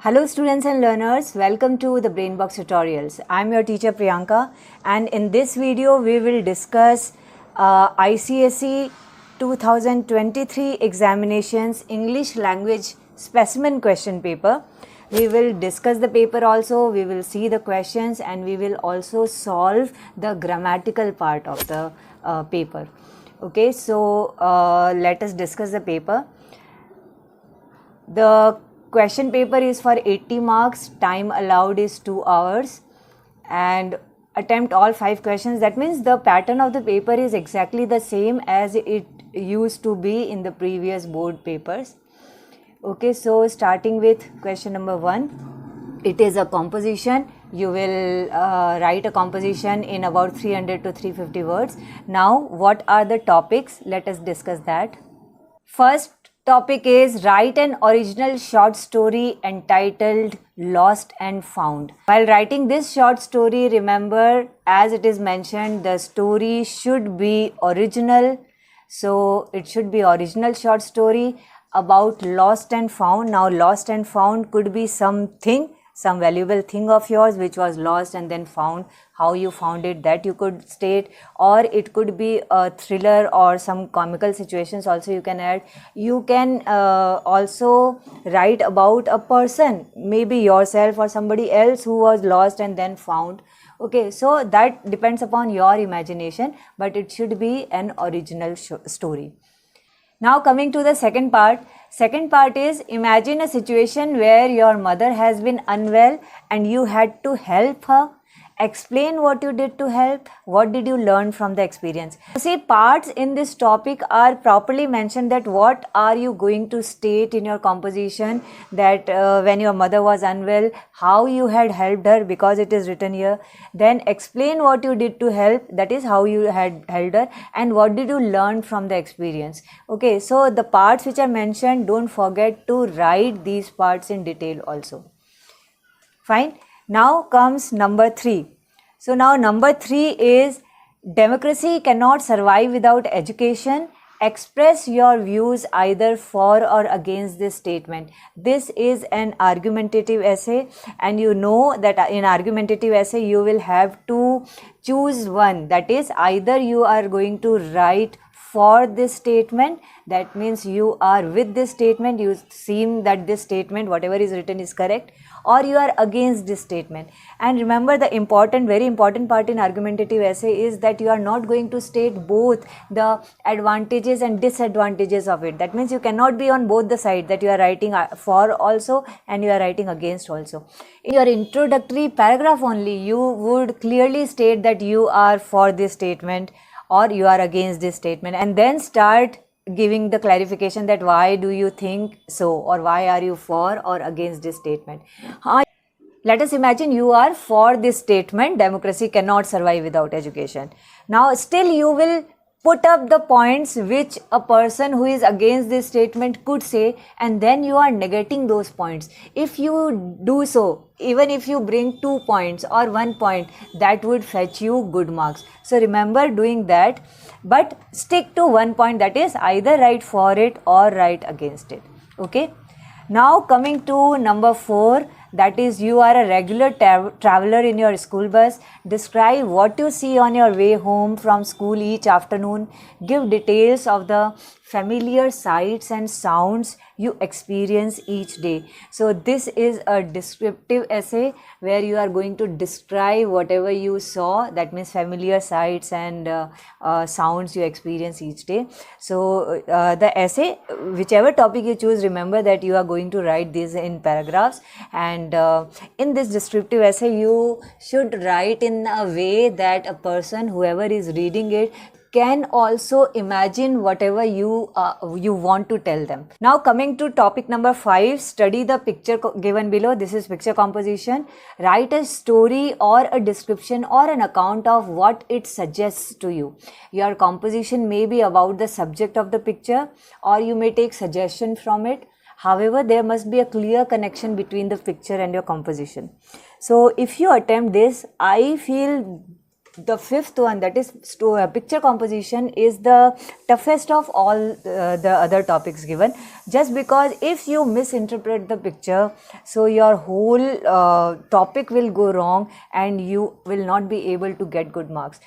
Hello students and learners, welcome to the Brainbox tutorials. I am your teacher Priyanka, and in this video we will discuss I.C.S.E 2023 examinations English language specimen question paper. We will discuss the paper also, we will see the questions, and we will also solve the grammatical part of the paper. Okay, so let us discuss the paper. The question paper is for 80 marks, time allowed is 2 hours, and attempt all 5 questions. That means the pattern of the paper is exactly the same as it used to be in the previous board papers. Okay, so starting with question number 1, it is a composition. You will write a composition in about 300 to 350 words. Now, what are the topics? Let us discuss that. First topic is write an original short story entitled Lost and Found. While writing this short story, remember, as it is mentioned, the story should be original. So it should be original short story about lost and found. Now lost and found could be something, some valuable thing of yours which was lost and then found. How you found it, that you could state, or it could be a thriller or some comical situations also you can add. You can also write about a person, maybe yourself or somebody else who was lost and then found. Okay, so that depends upon your imagination, but it should be an original story. Now coming to the second part. Second part is imagine a situation where your mother has been unwell and you had to help her. Explain what you did to help. What did you learn from the experience? See, parts in this topic are properly mentioned, that what are you going to state in your composition, that when your mother was unwell, how you had helped her, because it is written here. Then explain what you did to help, that is how you had helped her, and what did you learn from the experience. Okay, so the parts which are mentioned, don't forget to write these parts in detail also. Fine. Now comes number 3. So now number 3 is democracy cannot survive without education. Express your views either for or against this statement. This is an argumentative essay, and you know that in argumentative essay you will have to choose one. That is, either you are going to write for this statement, that means you are with this statement, you seem that this statement, whatever is written, is correct, or you are against this statement. And remember, the important, very important part in argumentative essay is that you are not going to state both the advantages and disadvantages of it. That means you cannot be on both the sides, that you are writing for also and you are writing against also. In your introductory paragraph only, you would clearly state that you are for this statement or you are against this statement, and then start giving the clarification that why do you think so, or why are you for or against this statement. Let us imagine you are for this statement, democracy cannot survive without education. Now still you will put up the points which a person who is against this statement could say, and then you are negating those points. If you do so, even if you bring 2 points or 1 point, that would fetch you good marks. So remember doing that, but stick to 1 point, that is either write for it or write against it. Okay. Now coming to number 4, that is you are a regular traveler in your school bus. Describe what you see on your way home from school each afternoon. Give details of the familiar sights and sounds you experience each day. So this is a descriptive essay where you are going to describe whatever you saw, that means familiar sights and sounds you experience each day. So the essay, whichever topic you choose, remember that you are going to write this in paragraphs, and in this descriptive essay you should write in a way that a person, whoever is reading it, can also imagine whatever you want to tell them. Now coming to topic number 5, study the picture given below. This is picture composition. Write a story or a description or an account of what it suggests to you. Your composition may be about the subject of the picture, or you may take suggestion from it. However, there must be a clear connection between the picture and your composition. So if you attempt this, I feel the fifth one, that is picture composition, is the toughest of all the other topics given, just because if you misinterpret the picture, so your whole topic will go wrong and you will not be able to get good marks.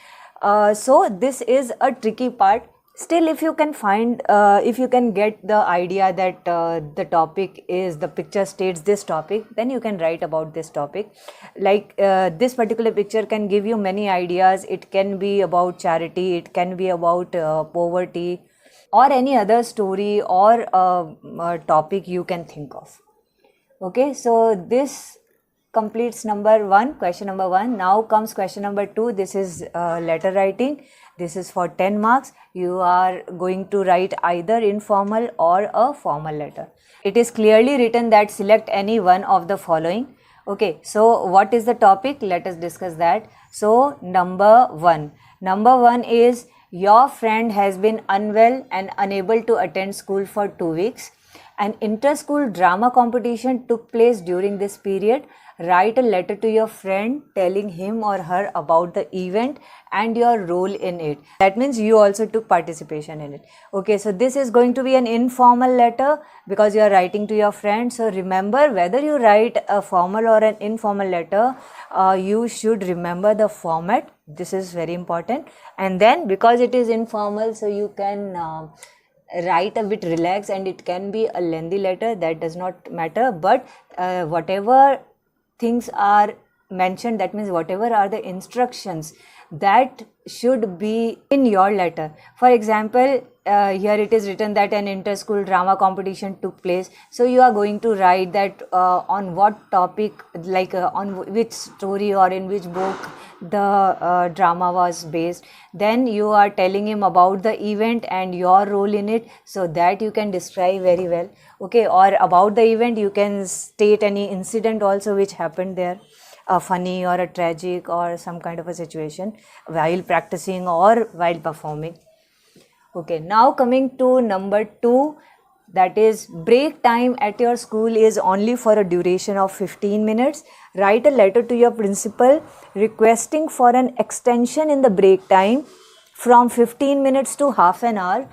So this is a tricky part. Still, if you can find, if you can get the idea that the topic is, the picture states this topic, then you can write about this topic. Like this particular picture can give you many ideas. It can be about charity, it can be about poverty, or any other story or topic you can think of. Okay, so this completes number 1, question number 1. Now comes question number 2. This is letter writing. This is for 10 marks. You are going to write either informal or a formal letter. It is clearly written that select any one of the following. Okay, so what is the topic? Let us discuss that. So number 1. Number 1 is, your friend has been unwell and unable to attend school for 2 weeks. An inter-school drama competition took place during this period. Write a letter to your friend telling him or her about the event and your role in it. That means you also took participation in it. Okay, so this is going to be an informal letter because you are writing to your friend. So remember, whether you write a formal or an informal letter, you should remember the format. This is very important. And then because it is informal, so you can write a bit relaxed, and it can be a lengthy letter, that does not matter. But whatever things are mentioned, that means whatever are the instructions, that should be in your letter. For example, here it is written that an inter-school drama competition took place. So you are going to write that on what topic, like on which story or in which book the drama was based. Then you are telling him about the event and your role in it, so that you can describe very well. Okay, or about the event you can state any incident also which happened there, a funny or a tragic or some kind of a situation while practicing or while performing. Okay, now coming to number 2, that is, break time at your school is only for a duration of 15 minutes. Write a letter to your principal requesting for an extension in the break time from 15 minutes to half an hour.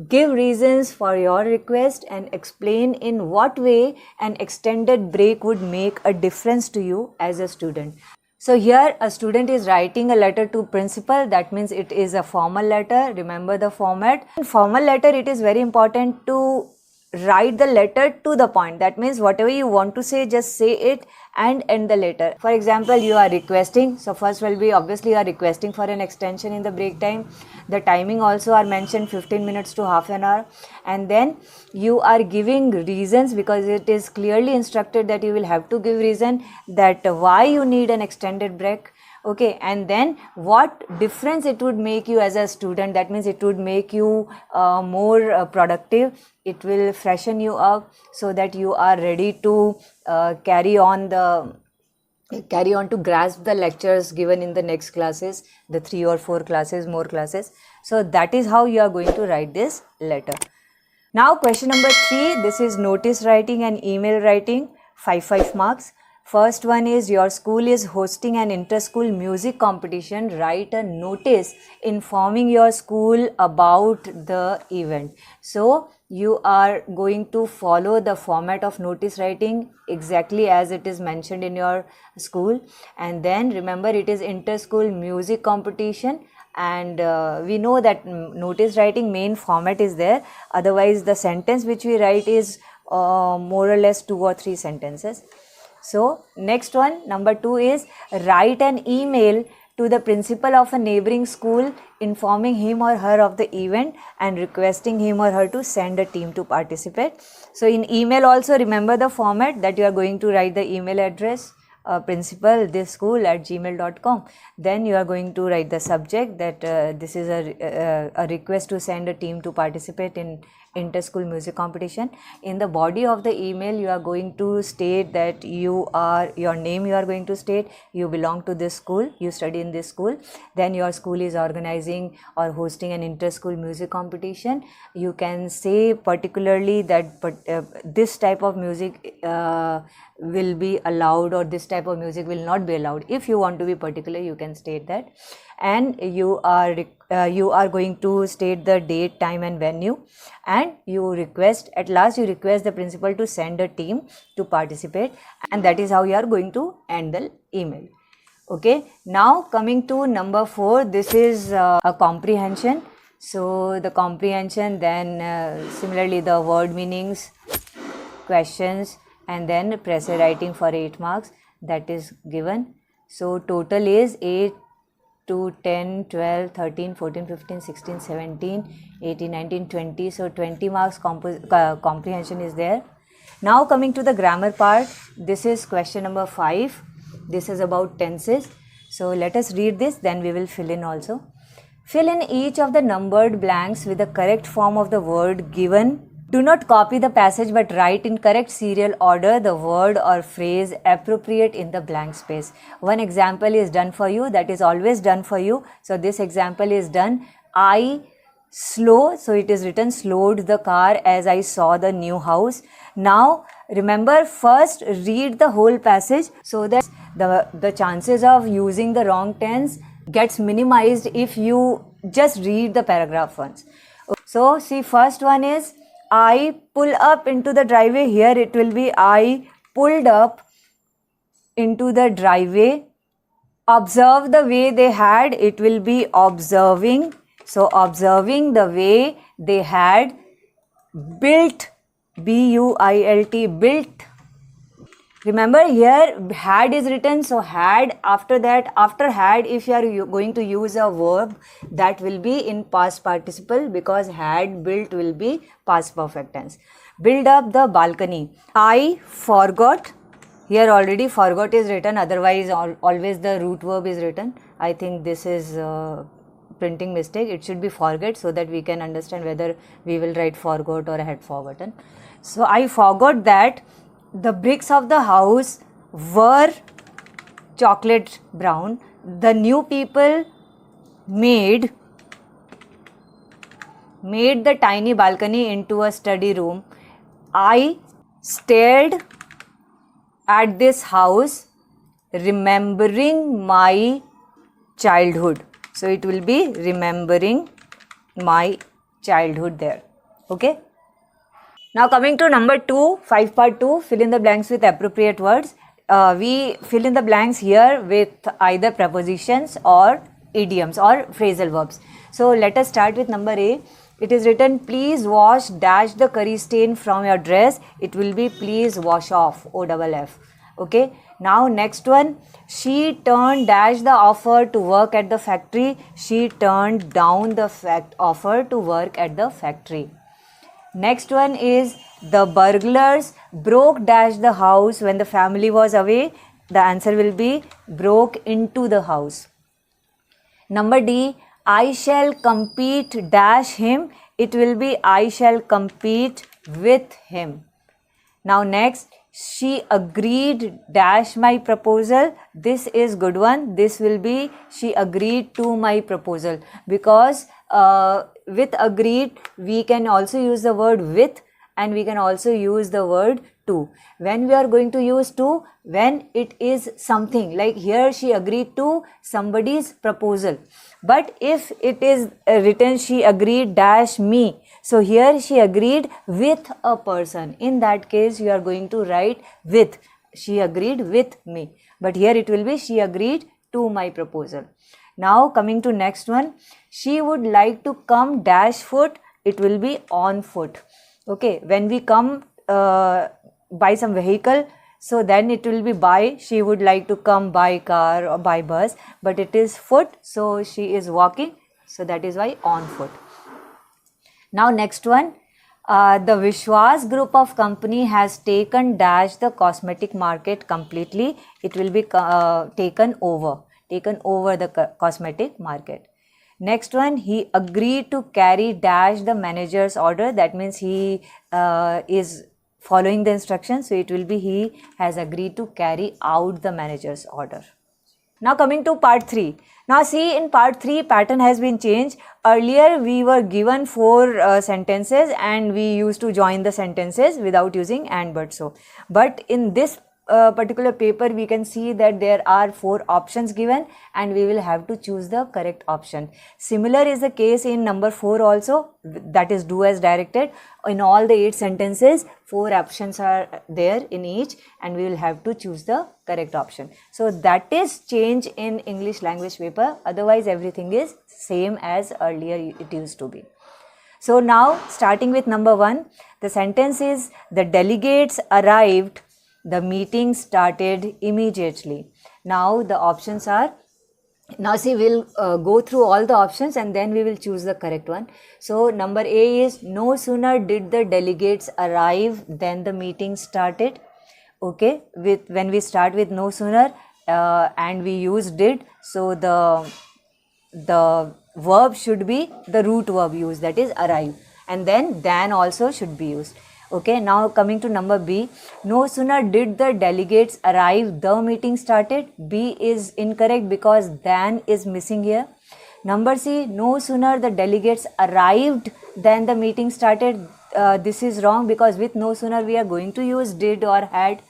Give reasons for your request and explain in what way an extended break would make a difference to you as a student. So here a student is writing a letter to principal. That means it is a formal letter. Remember the format. In formal letter, it is very important to write the letter to the point. That means whatever you want to say, just say it and end the letter. For example, you are requesting. So first will be, obviously you are requesting for an extension in the break time. The timing also are mentioned, 15 minutes to half an hour. And then you are giving reasons, because it is clearly instructed that you will have to give reason that why you need an extended break. Okay, and then what difference it would make you as a student. That means it would make you more productive. It will freshen you up so that you are ready to carry on to grasp the lectures given in the next classes, the 3 or 4 classes, more classes. So that is how you are going to write this letter. Now question number 3, this is notice writing and email writing, 5 marks. First one is, your school is hosting an inter-school music competition. Write a notice informing your school about the event. So you are going to follow the format of notice writing exactly as it is mentioned in your school. And then remember, it is inter-school music competition. And we know that notice writing main format is there. Otherwise the sentence which we write is more or less 2 or 3 sentences. So next one, number 2 is, write an email to the principal of a neighboring school informing him or her of the event and requesting him or her to send a team to participate. So in email also, remember the format, that you are going to write the email address, principal this school @gmail.com. Then you are going to write the subject, that this is a request to send a team to participate in inter-school music competition. In the body of the email, you are going to state that your name you are going to state, you belong to this school, you study in this school, then your school is organizing or hosting an inter-school music competition. You can say particularly that this type of music will be allowed or this type of music will not be allowed. If you want to be particular, you can state that. And you are going to state the date, time and venue, and at last you request the principal to send a team to participate, and that is how you are going to end the email. Okay, now coming to number 4, this is a comprehension. So the comprehension, then similarly the word meanings, questions, and then essay writing for 8 marks, that is given. So total is 8 to 10, 12, 13, 14, 15, 16, 17, 18, 19, 20. So 20 marks comprehension is there. Now coming to the grammar part, this is question number 5. This is about tenses. So let us read this, then we will fill in also. Fill in each of the numbered blanks with the correct form of the word given. Do not copy the passage but write in correct serial order the word or phrase appropriate in the blank space. One example is done for you, that is always done for you. So this example is done. So it is written, slowed the car as I saw the new house. Now remember, first read the whole passage so that the chances of using the wrong tense gets minimized if you just read the paragraph once. So see, first one is I pull up into the driveway. Here it will be I pulled up into the driveway. Observe the way they had, it will be observing. So observing the way they had. Built, B-U-I-L-T, built. Remember here had is written, so had, after that, after had, if you are going to use a verb, that will be in past participle, because had, built will be past perfect tense. Build up the balcony. I forgot. Here already forgot is written, otherwise always the root verb is written. I think this is printing mistake. It should be forget, so that we can understand whether we will write forgot or had forgotten. So I forgot that the bricks of the house were chocolate brown. The new people made the tiny balcony into a study room. I stared at this house remembering my childhood. So it will be remembering my childhood there. Okay. Now coming to number 2, 5 part 2, fill in the blanks with appropriate words. We fill in the blanks here with either prepositions or idioms or phrasal verbs. So let us start with number A. It is written, please wash dash the curry stain from your dress. It will be please wash off, O-double-F. Okay. Now next one, she turned dash the offer to work at the factory. She turned down the offer to work at the factory. Next one is, the burglars broke dash the house when the family was away. The answer will be broke into the house. Number D, I shall compete dash him. It will be I shall compete with him. Now next, she agreed dash my proposal. This is good one. This will be she agreed to my proposal, because with agreed we can also use the word with, and we can also use the word to. When we are going to use to, when it is something like here she agreed to somebody's proposal. But if it is written she agreed dash me, so here she agreed with a person. In that case you are going to write with. She agreed with me. But here it will be she agreed to my proposal. Now coming to next one, she would like to come dash foot. It will be on foot. Okay, when we come by some vehicle, so then it will be by. She would like to come by car or by bus, but it is foot, so she is walking, so that is why on foot. Now next one, the Vishwas group of company has taken dash the cosmetic market completely. It will be taken over the cosmetic market. Next one, he agreed to carry dash the manager's order. That means he is following the instructions. So it will be he has agreed to carry out the manager's order. Now coming to part 3. Now see, in part 3 pattern has been changed. Earlier we were given 4 sentences and we used to join the sentences without using and, but, so. But in this particular paper we can see that there are 4 options given and we will have to choose the correct option. Similar is the case in number 4 also, that is do as directed. In all the 8 sentences 4 options are there in each and we will have to choose the correct option. So that is change in English language paper, otherwise everything is same as earlier it used to be. So now starting with number 1, the sentence is the delegates arrived, the meeting started immediately. Now the options are, now see, we'll go through all the options and then we will choose the correct one. So number A is, no sooner did the delegates arrive than the meeting started. Okay, with when we start with no sooner and we use did, so the verb should be the root verb used, that is arrive, and then than also should be used. Okay, now coming to number B, no sooner did the delegates arrive, the meeting started. B is incorrect because than is missing here. Number C, no sooner the delegates arrived than the meeting started. This is wrong because with no sooner we are going to use did or had.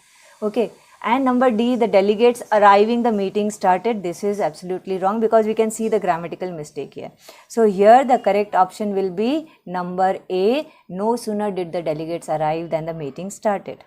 Okay, and number D, the delegates arriving, the meeting started. This is absolutely wrong because we can see the grammatical mistake here. So here the correct option will be number A, no sooner did the delegates arrive than the meeting started.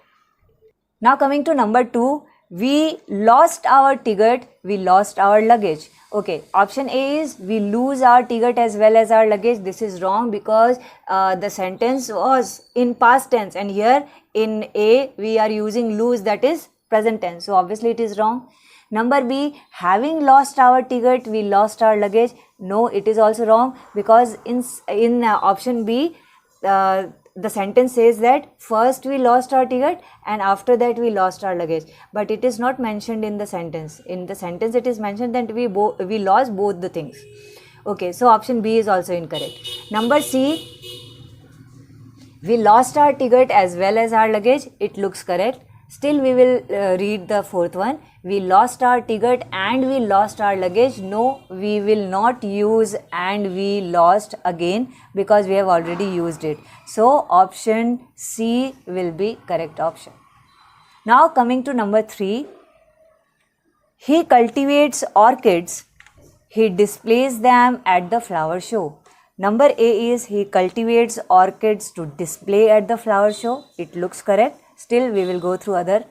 Now coming to number 2, we lost our ticket, we lost our luggage. Okay, option A is we lose our ticket as well as our luggage. This is wrong because the sentence was in past tense and here in A we are using lose, that is present tense. So obviously it is wrong. Number B, having lost our ticket, we lost our luggage. No, it is also wrong because in option B, the sentence says that first we lost our ticket and after that we lost our luggage. But it is not mentioned in the sentence. In the sentence it is mentioned that we lost both the things. Okay, so option B is also incorrect. Number C, we lost our ticket as well as our luggage. It looks correct. Still we will read the fourth one. We lost our ticket and we lost our luggage. No, we will not use and we lost again because we have already used it. So option C will be correct option. Now coming to number 3. He cultivates orchids. He displays them at the flower show. Number A is he cultivates orchids to display at the flower show. It looks correct. Still we will go through other.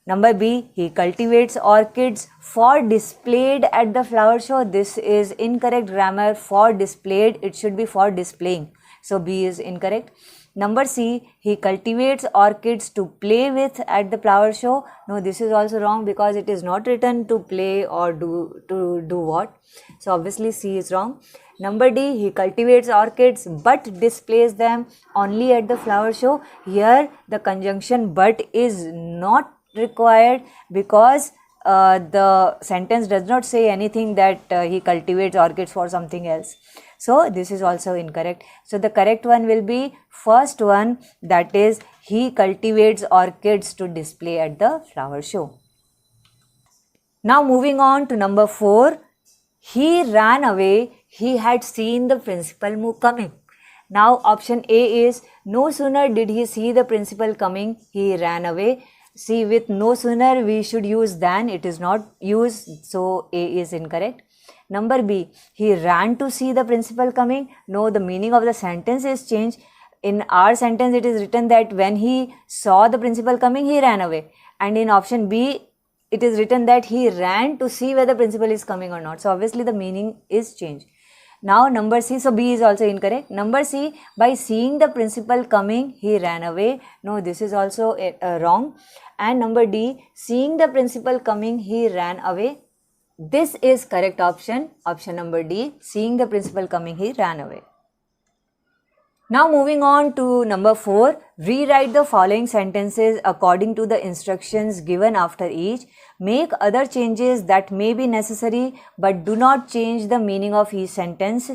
Number B, he cultivates orchids for displayed at the flower show. This is incorrect grammar. For displayed, it should be for displaying. So B is incorrect. Number C, he cultivates orchids to play with at the flower show. No, this is also wrong because it is not written to play or do what. So obviously C is wrong. Number D, he cultivates orchids but displays them only at the flower show. Here the conjunction but is not required because the sentence does not say anything that he cultivates orchids for something else. So this is also incorrect. So the correct one will be first one, that is he cultivates orchids to display at the flower show. Now moving on to number 4. He ran away. He had seen the principal coming. Now option A is no sooner did he see the principal coming, he ran away. See, with no sooner we should use than, it is not used, so A is incorrect. Number B, he ran to see the principal coming. No, the meaning of the sentence is changed. In our sentence it is written that when he saw the principal coming, he ran away. And in option B, it is written that he ran to see whether principal is coming or not. So obviously the meaning is changed. Now number C, so B is also incorrect. Number C, by seeing the principal coming, he ran away. No, this is also wrong. And number D, seeing the principal coming, he ran away. This is correct option. Option number D, seeing the principal coming, he ran away. Now moving on to number 4, rewrite the following sentences according to the instructions given after each. Make other changes that may be necessary but do not change the meaning of each sentence.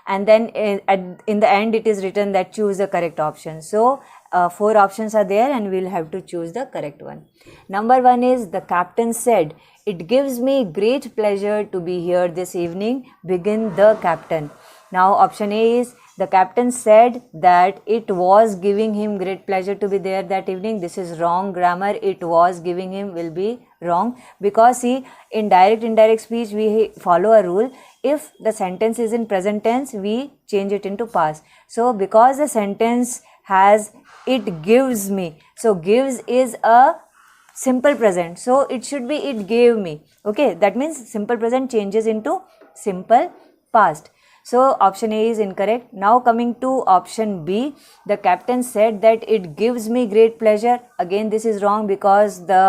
And then in the end it is written that choose the correct option. So 4 options are there and we'll have to choose the correct one. Number 1 is the captain said, "It gives me great pleasure to be here this evening." Begin the captain. Now option A is the captain said that it was giving him great pleasure to be there that evening. This is wrong grammar. It was giving him will be wrong, because see, in direct indirect speech we follow a rule. If the sentence is in present tense, we change it into past. So because the sentence has "it gives me," so gives is a simple present, so it should be "it gave me." Okay, that means simple present changes into simple past. So option A is incorrect. Now coming to option B, the captain said that "it gives me great pleasure." Again this is wrong because the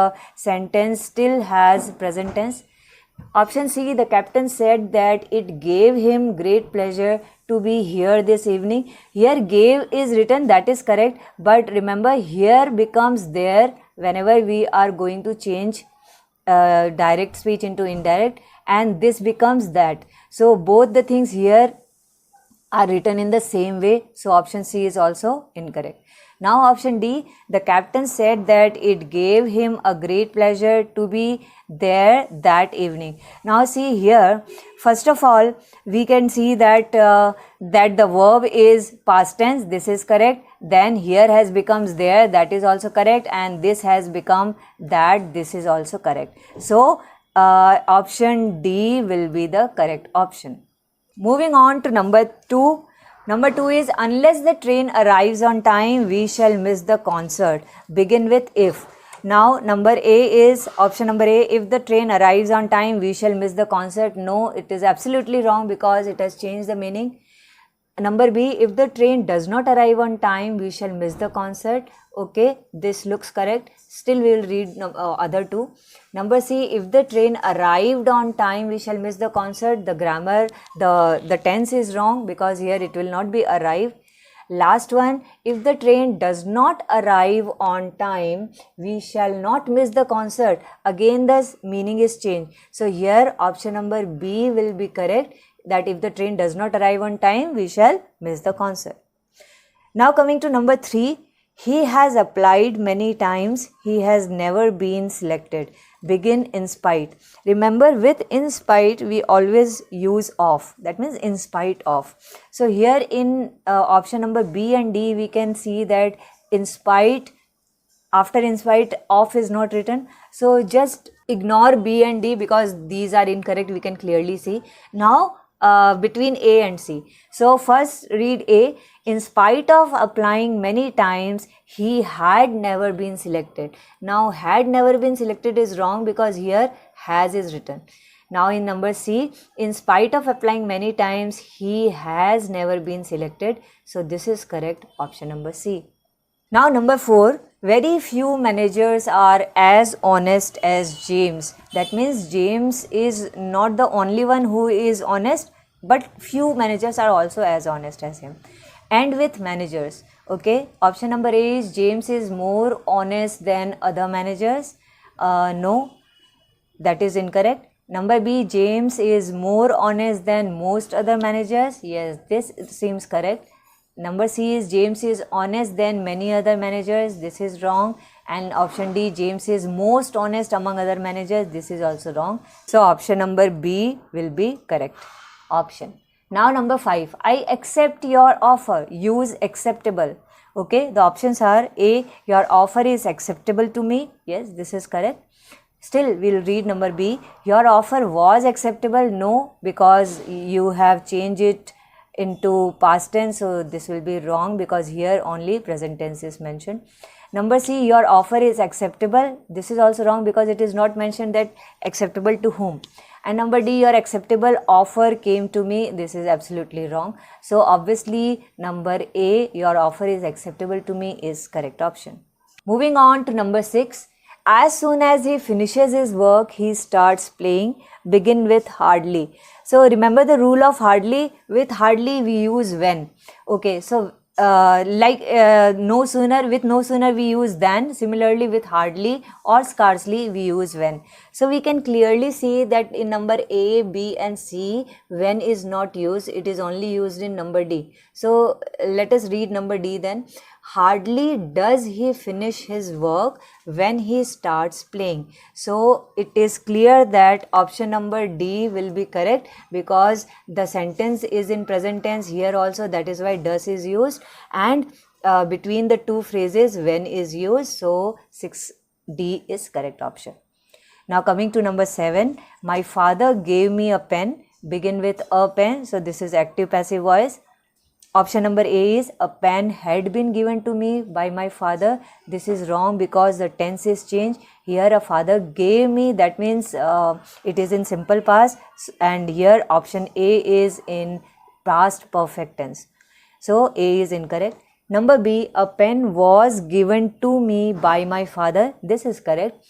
sentence still has present tense. Option C, the captain said that "it gave him great pleasure to be here this evening." Here "gave" is written, that is correct, but remember here becomes there whenever we are going to change direct speech into indirect, and this becomes that. So both the things here are written in the same way. So option C is also incorrect. Now option D, the captain said that "it gave him a great pleasure to be there that evening." Now see here, first of all we can see that that the verb is past tense, this is correct. Then here has becomes there, that is also correct, and this has become that, this is also correct. So option D will be the correct option. Moving on to number 2. Number 2 is "unless the train arrives on time, we shall miss the concert." Begin with "if." Now number A is option number A, "if the train arrives on time, we shall miss the concert." No, it is absolutely wrong because it has changed the meaning. Number B, "if the train does not arrive on time, we shall miss the concert." Okay, this looks correct. Still we will read other two. Number C, "if the train arrived on time, we shall miss the concert." The grammar, the tense is wrong because here it will not be arrive. Last one, "if the train does not arrive on time, we shall not miss the concert." Again the meaning is changed. So here option number B will be correct, that if the train does not arrive on time, we shall miss the concert. Now coming to number 3, "he has applied many times, he has never been selected." Begin "in spite." Remember with "in spite" we always use "of," that means "in spite of." So here in option number B and D we can see that "in spite," after "in spite" "of" is not written. So just ignore B and D because these are incorrect, we can clearly see. Now between A and C. So first read A. "In spite of applying many times, he had never been selected." Now had never been selected is wrong because here has is written. Now in number C, "in spite of applying many times, he has never been selected." So this is correct, option number C. Now number 4, "very few managers are as honest as James." That means James is not the only one who is honest, but few managers are also as honest as him. End with managers. Okay, option number A is James is more honest than other managers. No, that is incorrect. Number B, James is more honest than most other managers. Yes, this seems correct. Number C is James is honest than many other managers. This is wrong. And option D, James is most honest among other managers. This is also wrong. So option number B will be correct option. Now number 5, "I accept your offer." Use acceptable. Okay, the options are A, "your offer is acceptable to me." Yes, this is correct. Still we'll read number B, "your offer was acceptable." No, because you have changed it into past tense, so this will be wrong because here only present tense is mentioned. Number C, "your offer is acceptable." This is also wrong because it is not mentioned that acceptable to whom. And number D, "your acceptable offer came to me." This is absolutely wrong. So obviously number A, "your offer is acceptable to me," is correct option. Moving on to number 6, "as soon as he finishes his work, he starts playing." Begin with hardly. So remember the rule of hardly. With hardly we use when. Okay, so no sooner, with no sooner we use than. Similarly with hardly or scarcely we use when. So we can clearly see that in number A, B and C, when is not used, it is only used in number D. So let us read number D then. Hardly does he finish his work when he starts playing. So it is clear that option number D will be correct, because the sentence is in present tense here also, that is why does is used, and between the two phrases when is used. So 6D is correct option. Now coming to number 7, my father gave me a pen, begin with a pen, so this is active passive voice. Option number A is a pen had been given to me by my father. This is wrong because the tense is changed. Here a father gave me, that means it is in simple past, and here option A is in past perfect tense. So A is incorrect. Number B, a pen was given to me by my father. This is correct.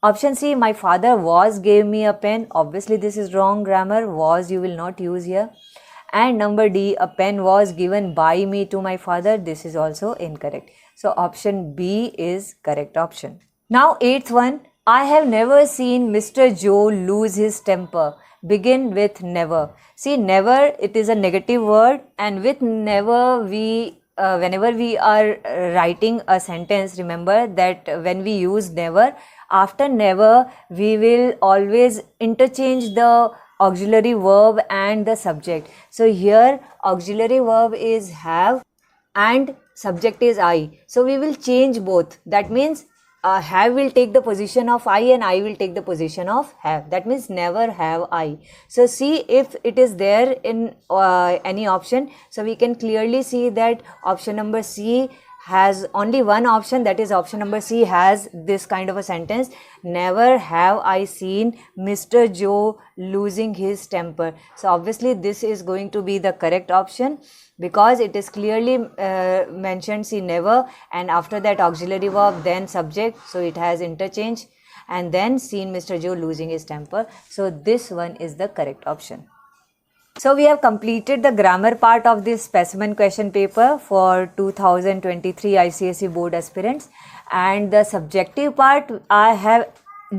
Option C, my father was gave me a pen. Obviously this is wrong grammar. Was you will not use here. And number D, a pen was given by me to my father. This is also incorrect. So option B is correct option. Now 8th one, I have never seen Mr. Joe lose his temper. Begin with never. See, never, it is a negative word, and with never we whenever we are writing a sentence, remember that when we use never, after never we will always interchange the auxiliary verb and the subject. So here auxiliary verb is have and subject is I. So we will change both. That means have will take the position of I and I will take the position of have. That means never have I. So see if it is there in any option. So we can clearly see that option number C has only one option, that is option number C has this kind of a sentence. Never have I seen Mr. Joe losing his temper. So obviously this is going to be the correct option, because it is clearly mentioned, see never, and after that auxiliary verb, then subject, so it has interchange, and then seen Mr. Joe losing his temper. So this one is the correct option. So we have completed the grammar part of this specimen question paper for 2023 I.C.S.E. board aspirants, and the subjective part I have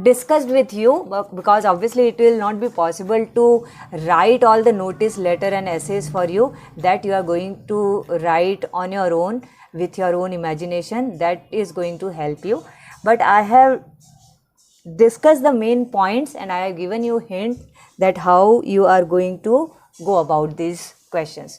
discussed with you, because obviously it will not be possible to write all the notice, letter and essays for you, that you are going to write on your own with your own imagination. That is going to help you, but I have discussed the main points and I have given you hint that how you are going to go about these questions.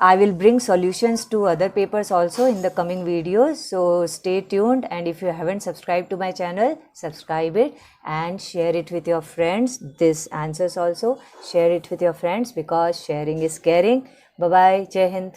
I will bring solutions to other papers also in the coming videos, so stay tuned, and if you haven't subscribed to my channel, subscribe it and share it with your friends. This answers also, share it with your friends, because sharing is caring. Bye bye. Jai Hind.